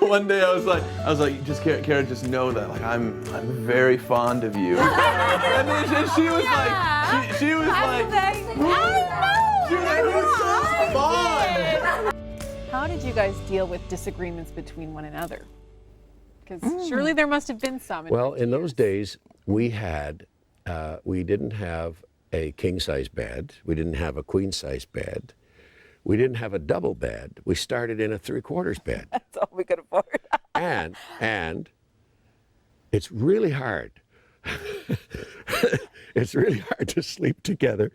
One day I was like, just Kara, just know that like I'm very fond of you. And then she was like, she was like, fun. How did you guys deal with disagreements between one another? Because surely there must have been some. Well, in those days, we didn't have a king-size bed. We didn't have a queen-size bed. We didn't have a double bed. We started in a 3/4 bed. That's all we could afford. and it's really hard. It's really hard to sleep together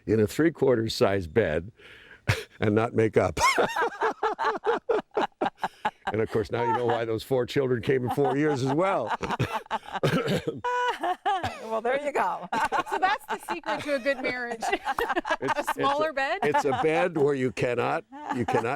in a 3/4 size bed and not make up. And of course, now you know why those 4 children came in 4 years as well. Well, there you go. So that's the secret to a good marriage. A smaller bed? It's a bed where you cannot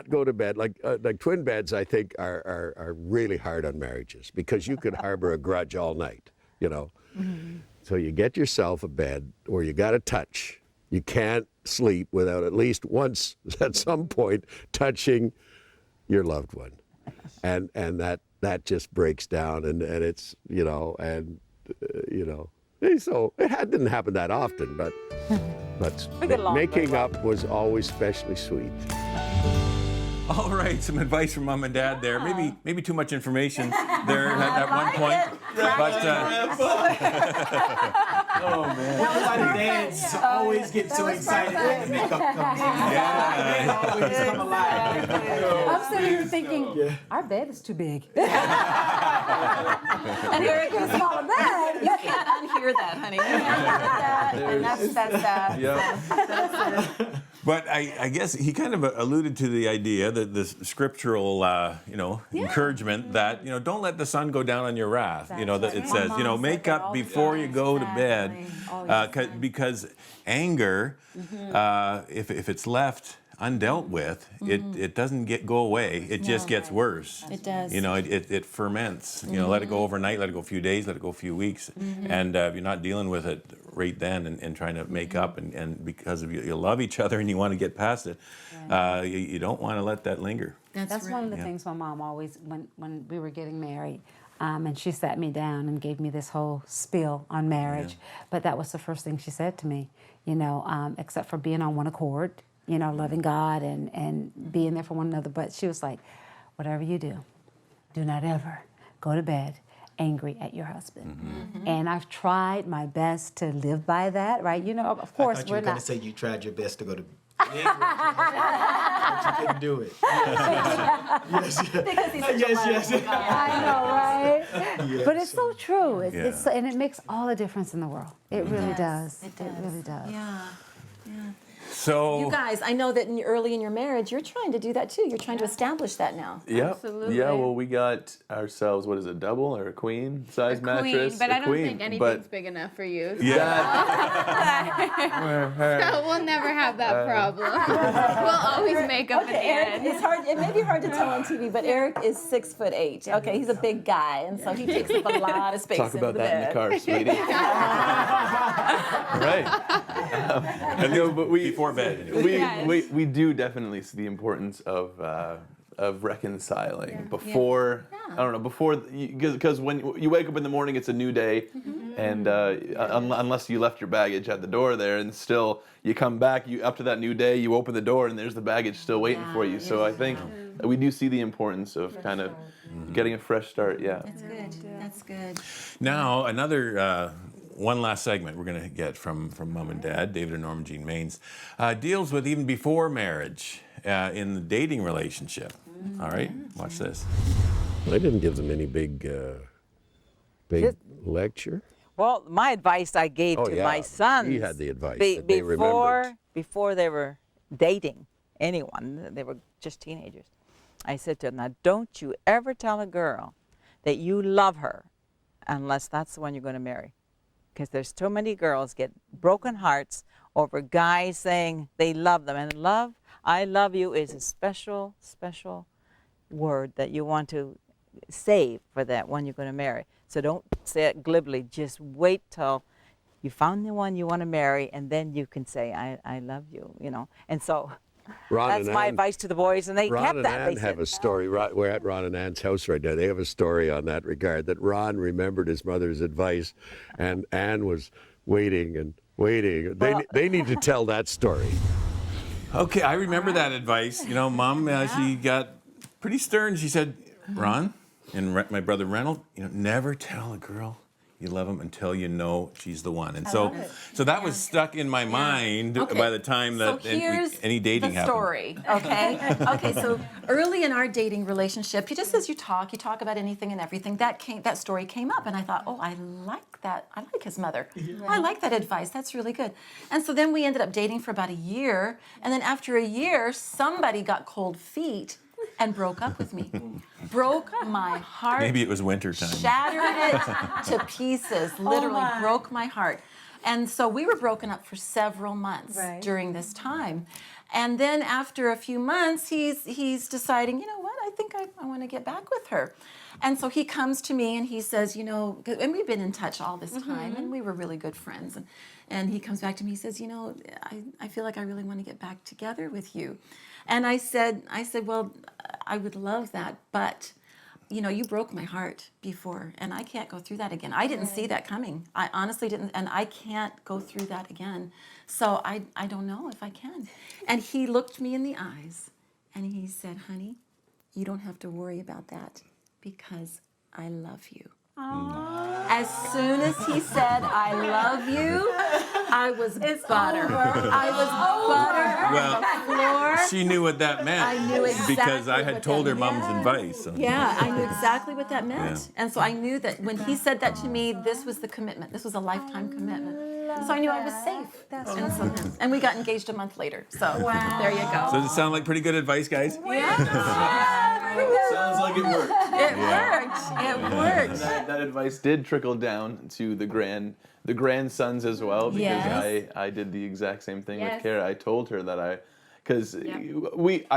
go to bed. Like twin beds, I think, are really hard on marriages because you could harbor a grudge all night, you know. Mm-hmm. So you get yourself a bed where you got to touch. You can't sleep without at least once at some point touching your loved one. And that just breaks down, and it's, you know, so it didn't happen that often, but making up was always especially sweet. All right, some advice from Mom and Dad there. Maybe too much information there at one point. Oh man! That's why the dads always get so excited when the makeup comes in. Yeah. They always come alive. I'm sitting here thinking, our bed is too big. And Eric has a smaller bed. You can't unhear that, honey. You can't unhear that. And that's it. But I guess he kind of alluded to the idea that the scriptural, encouragement that, don't let the sun go down on your wrath. That it says, make up before you go to bed, because anger, if it's left undealt with, it doesn't go away. It just gets worse. It does. It ferments. Let it go overnight, let it go a few days, let it go a few weeks, and if you're not dealing with it right then and trying to make up, and because of you love each other and you want to get past it, you don't want to let that linger. That's right. One of the things my mom always, when we were getting married, and she sat me down and gave me this whole spiel on marriage, but that was the first thing she said to me, except for being on one accord, loving God and being there for one another. But she was like, whatever you do not ever go to bed angry at your husband. And I've tried my best to live by that, right? Of course, I thought you were going to say you tried your best to go to bed. But you couldn't do it. Yes. Because he's such Yes. I know, right? Yes. But it's so true. And it makes all the difference in the world. It really does. It really does. Yeah. So You guys, I know that early in your marriage, you're trying to do that too. You're trying to establish that now. Yeah. Absolutely. Yeah. Well, we got ourselves, what is it, double or a queen size mattress? But I don't think anything's big enough for you. So we'll never have that problem. We'll always make up at the Eric, end. it's hard. It may be hard to tell on TV, but Eric is 6'8". Okay, he's a big guy, and so he takes up a lot of space. Talk about in the that bed. in the car, sweetie. Right. But before bed. Anyway. we do definitely see the importance of reconciling before. I don't know, before, because when you wake up in the morning, it's a new day, and unless you left your baggage at the door there, and still you come back, up to that new day, you open the door, and there's the baggage still waiting for you. So I think we do see the importance of kind of getting a fresh start. Yeah. That's good. That's good. Now, another one last segment we're going to get from Mom and Dad, David and Norma Jean Mainse, deals with even before marriage in the dating relationship. All right, watch this. I didn't give them any big lecture. Well, my advice I gave to my sons. He had the advice that they remembered. Before they were dating anyone, they were just teenagers. I said to them, now don't you ever tell a girl that you love her unless that's the one you're going to marry. Because there's too many girls get broken hearts over guys saying they love them. And love, I love you, is a special, special word that you want to save for that one you're going to marry. So don't say it glibly. Just wait till you found the one you want to marry, and then you can say, I love you, And so Ron That's and my Ann- advice to the boys, and they Ron kept and that. Ann They have said, a story. We're at Ron and Ann's house right now. They have a story on that regard, that Ron remembered his mother's advice, and Ann was waiting and waiting. They need to tell that story. Okay, I remember that advice. You know, Mom, she got pretty stern. She said, Ron and my brother Reynold, you know, never tell a girl you love them until you know she's the one. And so that was stuck in my mind by the time that any dating happened. Story, okay? Okay, so early in our dating relationship, just as you talk about anything and everything, that story came up, and I thought, oh, I like that. I like his mother. I like that advice. That's really good. And so then we ended up dating for about a year, and then after a year, somebody got cold feet and broke up with me. Broke my heart. Maybe it was winter time. Shattered it to pieces. Literally broke my heart. And so we were broken up for several months during this time. And then after a few months, he's deciding, you know what, I think I want to get back with her. And so he comes to me and he says, you know, and we've been in touch all this time, and we were really good friends. And he comes back to me, he says, you know, I feel like I really want to get back together with you. And I said, well, I would love that, but you know, you broke my heart before, and I can't go through that again. I didn't see that coming. I honestly didn't, and I can't go through that again. So I don't know if I can. And he looked me in the eyes, and he said, honey, you don't have to worry about that because I love you. As soon as he said, I love you, I was butter. I was butter. Well, she knew what that meant. I knew exactly because I had what told that her Mom's meant. advice. So. Yeah, I knew exactly what that meant. Yeah. And so I knew that when he said that to me, this was the commitment. This was a lifetime commitment. So I knew I was safe. And we got engaged a month later. So there you go. So does it sound like pretty good advice, guys? Sounds like it worked. It worked. It worked. That advice did trickle down to the grandsons as well, because Yes. I did the exact same thing Yes. with Kara. I told her that I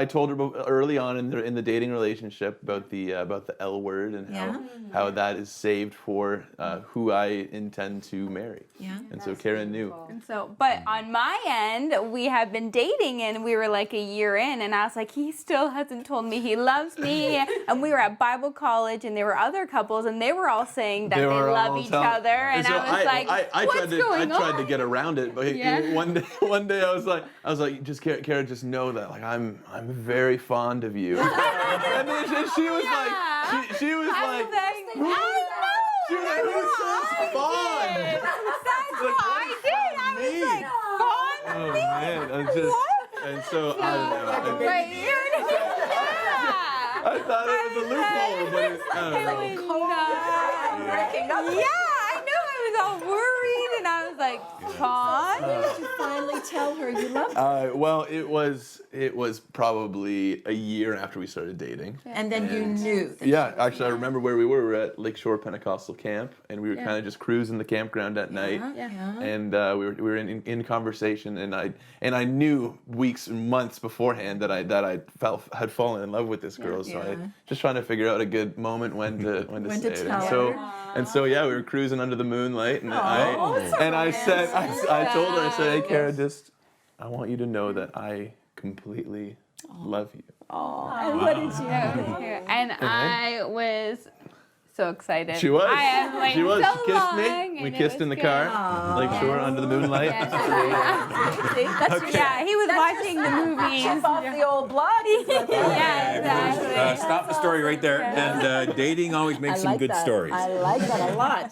told her early on in the dating relationship about the L word and how that is saved for who I intend to marry. Yeah. And so Kara knew. And so, but on my end, we have been dating and we were like a year in, and I was like, he still hasn't told me he loves me. And we were at Bible college, and there were other couples, and they were all saying that they love each other. And so I was like, what's going on? tried to get around it, but one day I was like, just Kara, just know that like I'm very fond of you. And then she was like, she was like, I know. who says fond? That's what I did. I was like, fond Oh of me? man, and so I don't know. Right here. Yeah. I thought it was a loophole, but Yeah, I know. I was all worried, and I was like, fond? When did you finally tell her you loved her? Well, it was probably a year after we started dating. And then you knew. That Yeah, actually, I remember where we were. We were at Lakeshore Pentecostal Camp, and we were kind of just cruising the campground at night. And we were in conversation, and I knew weeks and months beforehand that I had fallen in love with this girl. So I just trying to figure out a good moment when to say it. And so we were cruising under the moonlight, and I told her, I said, hey Kara, I want you to know that I completely love you. And what did you do? And I was so excited. She was. I have waited She was. so She kissed long, me. and We it kissed was in the good. car, Lakeshore under the moonlight. Yeah, he was watching the movies. Chip off the old blood. Yeah, exactly. Stop the story right there. And dating always makes some good stories. I like that a lot.